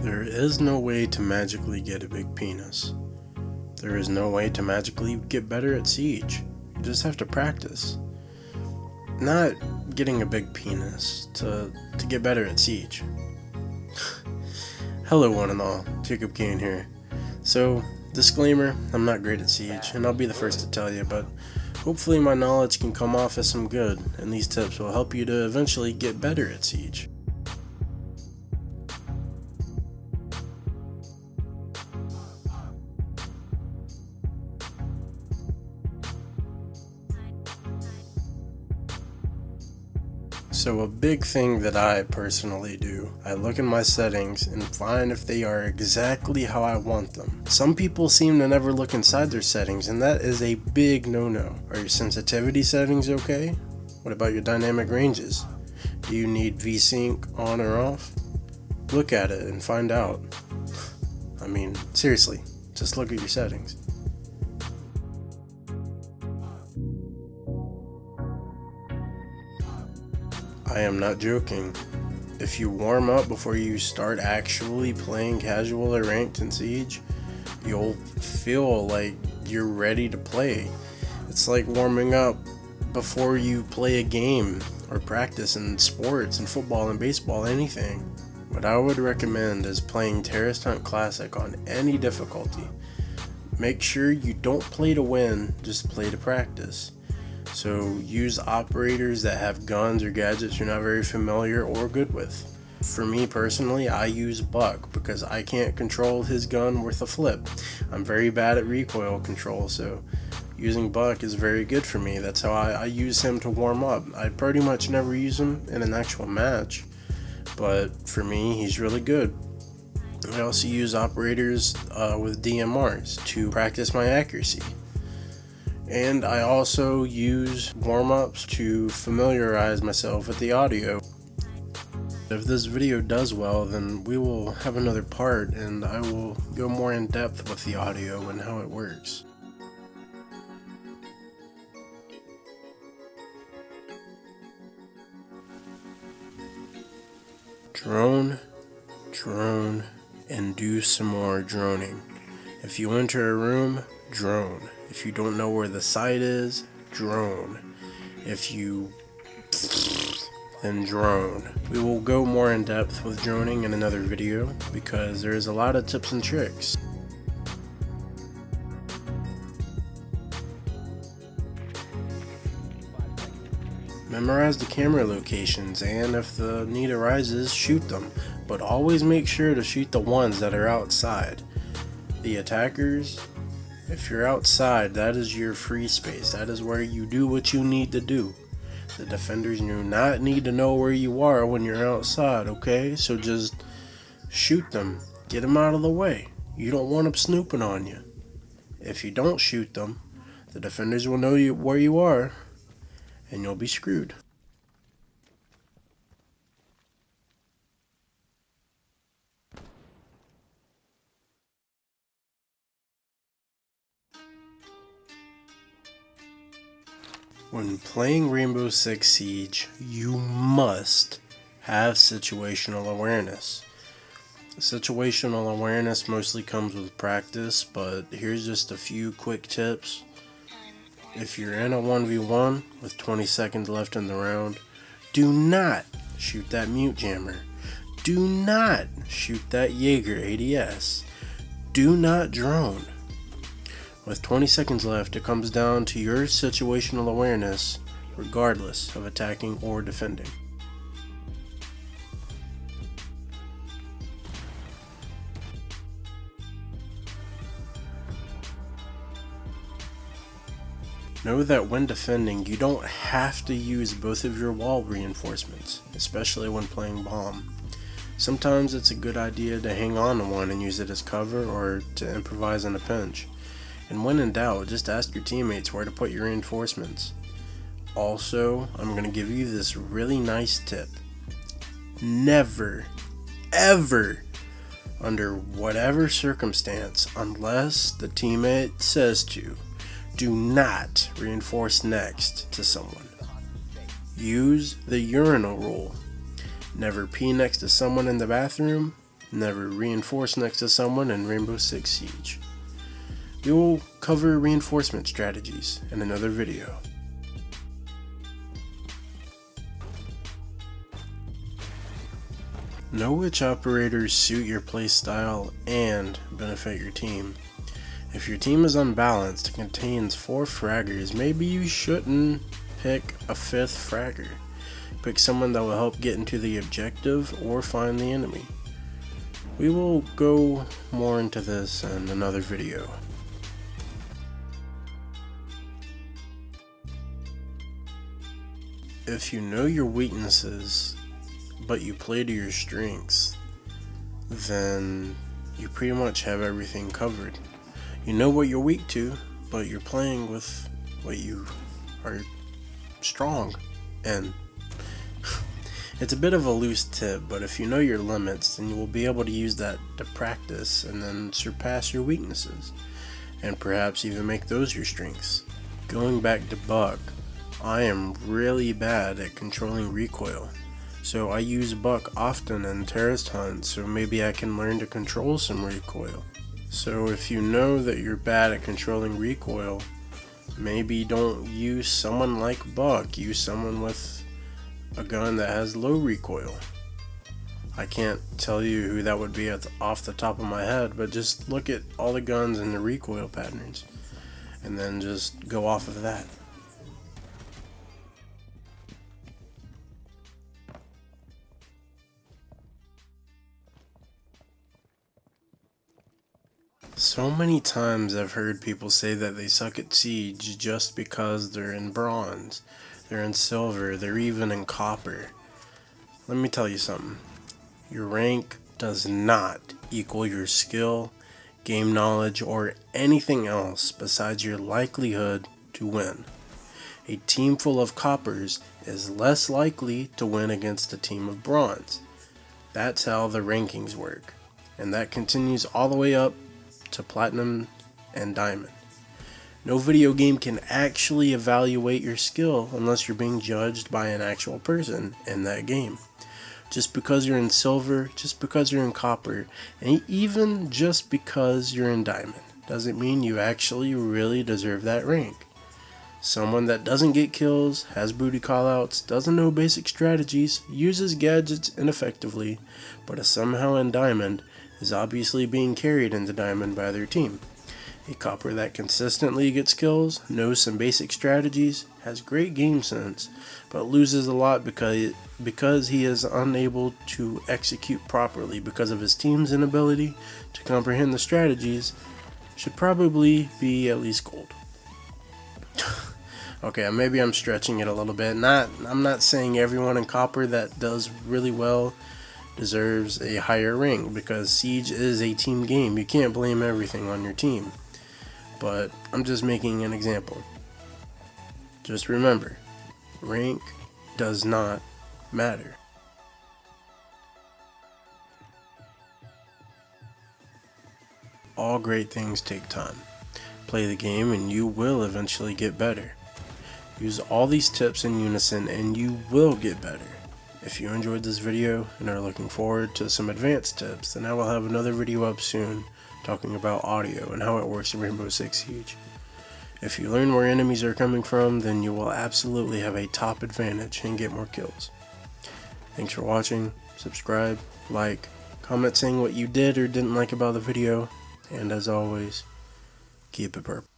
There is no way to magically get a big penis. There is no way to magically get better at Siege. You just have to practice. Not getting a big penis to get better at Siege. Hello one and all, Jakob Kane here. So, disclaimer, I'm not great at Siege, and I'll be the first to tell you, but hopefully my knowledge can come off as some good, and these tips will help you to eventually get better at Siege. So a big thing that I personally do, I look in my settings and find if they are exactly how I want them. Some people seem to never look inside their settings, and that is a big no-no. Are your sensitivity settings okay? What about your dynamic ranges? Do you need VSync on or off? Look at it and find out. I mean, seriously, just look at your settings. I am not joking. If you warm up before you start actually playing casual or ranked in Siege, you'll feel like you're ready to play. It's like warming up before you play a game or practice in sports and football and baseball, anything. What I would recommend is playing Terrorist Hunt Classic on any difficulty. Make sure you don't play to win, just play to practice. So use operators that have guns or gadgets you're not very familiar or good with. For me personally, I use Buck because I can't control his gun worth a flip. I'm very bad at recoil control, so using Buck is very good for me. That's how I use him to warm up. I pretty much never use him in an actual match, but for me, he's really good. I also use operators with DMRs to practice my accuracy. And I also use warm-ups to familiarize myself with the audio. If this video does well, then we will have another part and I will go more in depth with the audio and how it works. Drone, and do some more droning. If you enter a room, drone. If you don't know where the site is, drone. If you then drone. We will go more in depth with droning in another video because there is a lot of tips and tricks. Memorize the camera locations, and if the need arises, shoot them, but always make sure to shoot the ones that are outside. The attackers, if you're outside, that is your free space. That is where you do what you need to do. The defenders do not need to know where you are when you're outside, okay? So just shoot them. Get them out of the way. You don't want them snooping on you. If you don't shoot them, the defenders will know where you are, and you'll be screwed. When playing Rainbow Six Siege, you must have situational awareness. Situational awareness mostly comes with practice, but here's just a few quick tips. If you're in a 1v1 with 20 seconds left in the round, do not shoot that mute jammer. Do not shoot that Jaeger ADS. Do not drone. With 20 seconds left, it comes down to your situational awareness, regardless of attacking or defending. Know that when defending, you don't have to use both of your wall reinforcements, especially when playing bomb. Sometimes it's a good idea to hang on to one and use it as cover or to improvise in a pinch. And when in doubt, just ask your teammates where to put your reinforcements. Also, I'm going to give you this really nice tip. Never, ever, under whatever circumstance, unless the teammate says to, do not reinforce next to someone. Use the urinal rule. Never pee next to someone in the bathroom, Never reinforce next to someone in Rainbow Six Siege. We will cover reinforcement strategies in another video. Know which operators suit your playstyle and benefit your team. If your team is unbalanced and contains 4 fraggers, maybe you shouldn't pick a 5th fragger. Pick someone that will help get into the objective or find the enemy. We will go more into this in another video. If you know your weaknesses, but you play to your strengths, then you pretty much have everything covered. You know what you're weak to, but you're playing with what you are strong in. It's a bit of a loose tip, but if you know your limits, then you will be able to use that to practice and then surpass your weaknesses, and perhaps even make those your strengths. Going back to Buck, I am really bad at controlling recoil, so I use Buck often in terrorist hunts, so maybe I can learn to control some recoil. So if you know that you're bad at controlling recoil, maybe don't use someone like Buck, use someone with a gun that has low recoil. I can't tell you who that would be off the top of my head, but just look at all the guns and the recoil patterns, and then just go off of that. So many times I've heard people say that they suck at Siege just because they're in bronze, they're in silver, they're even in copper. Let me tell you something. Your rank does not equal your skill, game knowledge, or anything else besides your likelihood to win. A team full of coppers is less likely to win against a team of bronze. That's how the rankings work, and that continues all the way up to platinum and diamond. No video game can actually evaluate your skill unless you're being judged by an actual person in that game. Just because you're in silver, just because you're in copper, and even just because you're in diamond, doesn't mean you actually really deserve that rank. Someone that doesn't get kills, has booty callouts, doesn't know basic strategies, uses gadgets ineffectively, but is somehow in diamond, is obviously being carried into diamond by their team. A copper that consistently gets kills, knows some basic strategies, has great game sense, but loses a lot because he is unable to execute properly because of his team's inability to comprehend the strategies, should probably be at least gold. Okay, maybe I'm stretching it a little bit. I'm not saying everyone in copper that does really well deserves a higher rank, because Siege is a team game. You can't blame everything on your team. But I'm just making an example. Just remember, rank does not matter. All great things take time. Play the game and you will eventually get better. Use all these tips in unison and you will get better. If you enjoyed this video and are looking forward to some advanced tips, then I will have another video up soon talking about audio and how it works in Rainbow Six Siege. If you learn where enemies are coming from, then you will absolutely have a top advantage and get more kills. Thanks for watching. Subscribe, like, comment saying what you did or didn't like about the video, and as always, keep it purple.